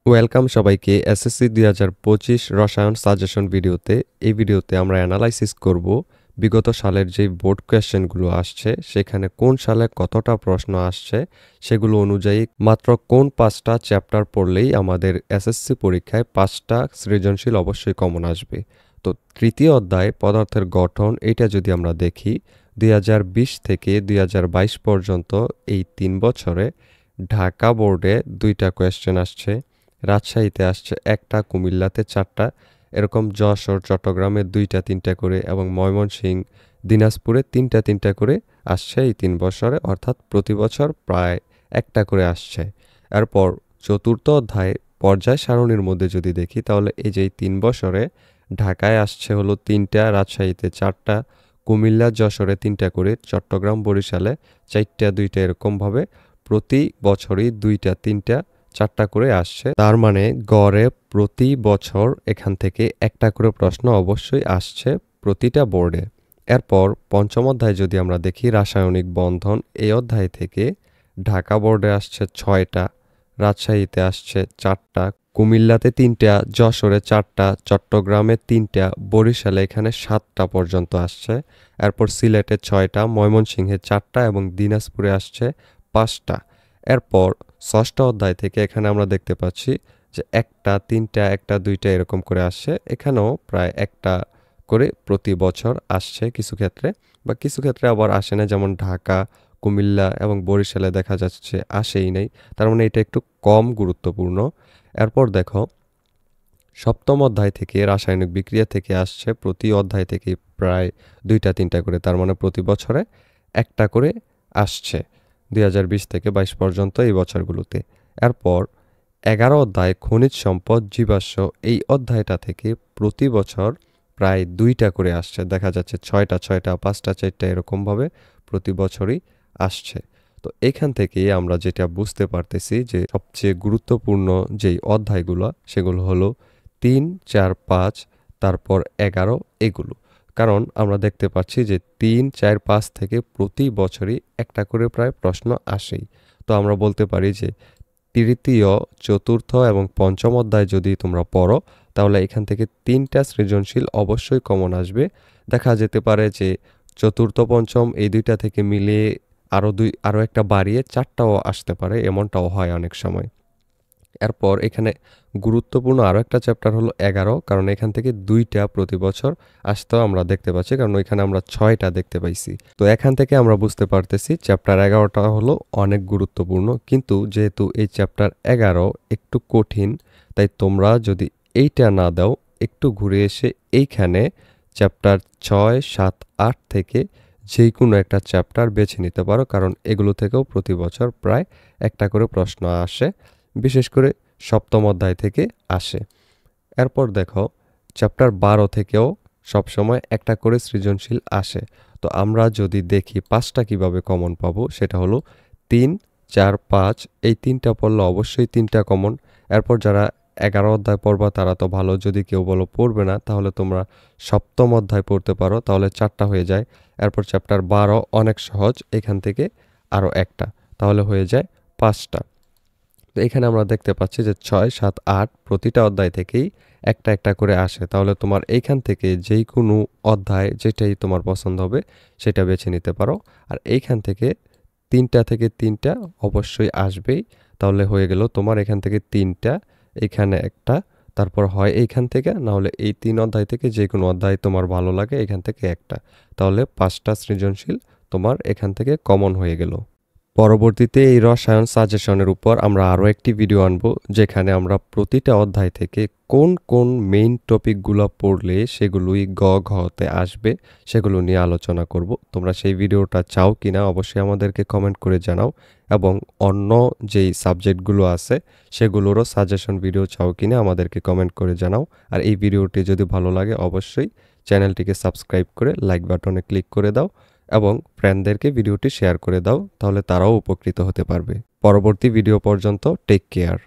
Welcome সবাইকে SSC 2025 রসায়ন suggestion ভিডিওতে। এই ভিডিওতে আমরা অ্যানালাইসিস করব বিগত সালের যে বোর্ড কোয়েশ্চেনগুলো আসছে সেখানে কোন সালে কতটা প্রশ্ন আসছে সেগুলো অনুযায়ী মাত্র কোন 5টা চ্যাপ্টার পড়লেই আমাদের এসএসসি পরীক্ষায় 5টা সৃজনশীল অবশ্যই কমন আসবে। তো তৃতীয় অধ্যায় পদার্থের গঠন, এটা যদি আমরা দেখি 2020 থেকে 2022 পর্যন্ত এই 3 বছরে ঢাকা বোর্ডে 2টা কোয়েশ্চেন আসছে, রাজশাহীতে আসছে 1টা, কুমিল্লাতে 4টা, এরকম যশোর চট্টগ্রামে 2টা 3টা করে এবং ময়মনসিংহ দিনাজপুরে 3টা করে আসছে এই 3 বছরে, অর্থাৎ প্রতি বছর প্রায় 1টা করে আসছে। এরপর চতুর্থ অধ্যায় পর্যায় সারণীর মধ্যে যদি দেখি তাহলে এই যে 3 বছরে ঢাকায় আসছে হলো 3টা, রাজশাহীতে 4টা, কুমিল্লা যশোরে 3টা করে, চট্টগ্রাম বরিশালে 4টা 2টা, এরকমভাবে প্রতি বছরই 2টা 3টা 4টা করে আসছে। তার মানে গড়ে প্রতি বছর এখান থেকে 1টা করে প্রশ্ন অবশ্যই আসছে প্রতিটা বোর্ডে। এরপর পঞ্চম অধ্যায় যদি আমরা দেখি রাসায়নিক বন্ধন, এই অধ্যায় থেকে ঢাকা বোর্ডে আসছে 6টা, রাজশাহীতে আসছে 4টা, কুমিল্লাতে 3টা, যশোরে 4টা, চট্টগ্রামে 3টা, বরিশালে এখানে 7টা পর্যন্ত আসছে। এরপর সিলেটে 6টা, ময়মনসিংহে 4টা এবং দিনাজপুরে আসছে 5টা। এরপর ষষ্ঠ অধ্যায় থেকে এখানে আমরা দেখতে পাচ্ছি যে 1টা 3টা 1টা 2টা এরকম করে আসছে। এখানেও প্রায় 1টা করে প্রতি বছর আসছে কিছু ক্ষেত্রে, বা কিছু ক্ষেত্রে আবার আসে না, যেমন ঢাকা, কুমিল্লা এবং বরিশালে দেখা যাচ্ছে আসেই নেই। তার মানে এটা একটু কম গুরুত্বপূর্ণ। এরপর দেখো সপ্তম অধ্যায় থেকে রাসায়নিক বিক্রিয়া থেকে আসছে প্রতি অধ্যায় থেকে প্রায় 2টা 3টা করে, তার মানে প্রতি বছরে 1টা করে আসছে 2020 থেকে 22 পর্যন্ত এই বছরগুলোতে। এরপর 11 অধ্যায় খনিজ সম্পদ জীবাশ্ম, এই অধ্যায়টা থেকে প্রতি বছর প্রায় 2টা করে আসছে, দেখা যাচ্ছে 6টা 6টা 5টা 4টা এরকমভাবে প্রতি বছরই আসছে। তো এখান থেকে আমরা যেটা বুঝতে পারতেছি যে সবচেয়ে গুরুত্বপূর্ণ যেই অধ্যায়গুলো সেগুলো হলো 3, 4, 5, তারপর 11 এগুলো। কারণ আমরা দেখতে পাচ্ছি যে 3, 4, 5 থেকে প্রতি বছরই 1টা করে প্রায় প্রশ্ন আসেই। তো আমরা বলতে পারি যে তৃতীয়, চতুর্থ এবং পঞ্চম অধ্যায় যদি তোমরা পড়ো তাহলে এখান থেকে 3টা সৃজনশীল অবশ্যই কমন আসবে। দেখা যেতে পারে যে চতুর্থ পঞ্চম এই 2টা থেকে মিলিয়ে আরও একটা বাড়িয়ে 4টাও আসতে পারে, এমনটাও হয় অনেক সময়। এরপর এখানে গুরুত্বপূর্ণ আরও একটা চ্যাপ্টার হলো 11, কারণ এখান থেকে 2টা প্রতি বছর আসতেও আমরা দেখতে পাচ্ছি, কারণ ওইখানে আমরা 6টা দেখতে পাইছি। তো এখান থেকে আমরা বুঝতে পারতেছি চ্যাপ্টার 11টা হলো অনেক গুরুত্বপূর্ণ, কিন্তু যেহেতু এই চ্যাপ্টার 11 একটু কঠিন, তাই তোমরা যদি এইটা না দাও একটু ঘুরে এসে এইখানে চ্যাপ্টার 6, 7, 8 থেকে যে কোনো একটা চ্যাপ্টার বেছে নিতে পারো, কারণ এগুলো থেকেও প্রতি বছর প্রায় 1টা করে প্রশ্ন আসে, বিশেষ করে সপ্তম অধ্যায় থেকে আসে। এরপর দেখো চ্যাপ্টার 12 থেকেও সবসময় 1টা করে সৃজনশীল আসে। তো আমরা যদি দেখি 5টা কিভাবে কমন পাবো, সেটা হলো 3, 4, 5, এই 3টা পড়লে অবশ্যই 3টা কমন। এরপর যারা 11 অধ্যায় পড়বা তারা তো ভালো, যদি কেউ বলো পড়বে না তাহলে তোমরা সপ্তম অধ্যায় পড়তে পারো, তাহলে 4টা হয়ে যায়। এরপর চ্যাপ্টার 12 অনেক সহজ, এখান থেকে আরও 1টা, তাহলে হয়ে যায় 5টা। তো এখানে আমরা দেখতে পাচ্ছি যে 6, 7, 8 প্রতিটা অধ্যায় থেকেই 1টা করে আসে, তাহলে তোমার এইখান থেকে যেই কোনো অধ্যায় যেটাই তোমার পছন্দ হবে সেটা বেছে নিতে পারো। আর এইখান থেকে 3টা থেকে 3টা অবশ্যই আসবেই, তাহলে হয়ে গেল তোমার এখান থেকে 3টা, এখানে 1টা, তারপর হয় এইখান থেকে, না হলে এই 3 অধ্যায় থেকে যে কোনো অধ্যায় তোমার ভালো লাগে এখান থেকে 1টা, তাহলে 5টা সৃজনশীল তোমার এখান থেকে কমন হয়ে গেল। পরবর্তীতে এই রসায়ন সাজেশনের উপর আমরা আরও একটি ভিডিও আনবো, যেখানে আমরা প্রতিটা অধ্যায় থেকে কোন কোন মেইন টপিকগুলো পড়লে সেগুলোই ঘতে আসবে সেগুলো নিয়ে আলোচনা করব। তোমরা সেই ভিডিওটা চাও কিনা অবশ্যই আমাদেরকে কমেন্ট করে জানাও, এবং অন্য যেই সাবজেক্টগুলো আছে সেগুলোরও সাজেশন ভিডিও চাও কিনা আমাদেরকে কমেন্ট করে জানাও। আর এই ভিডিওটি যদি ভালো লাগে অবশ্যই চ্যানেলটিকে সাবস্ক্রাইব করে লাইক বাটনে ক্লিক করে দাও এবং ফ্রেন্ডদেরকে ভিডিওটি শেয়ার করে দাও, তাহলে তারাও উপকৃত হতে পারবে। পরবর্তী ভিডিও পর্যন্ত টেক কেয়ার।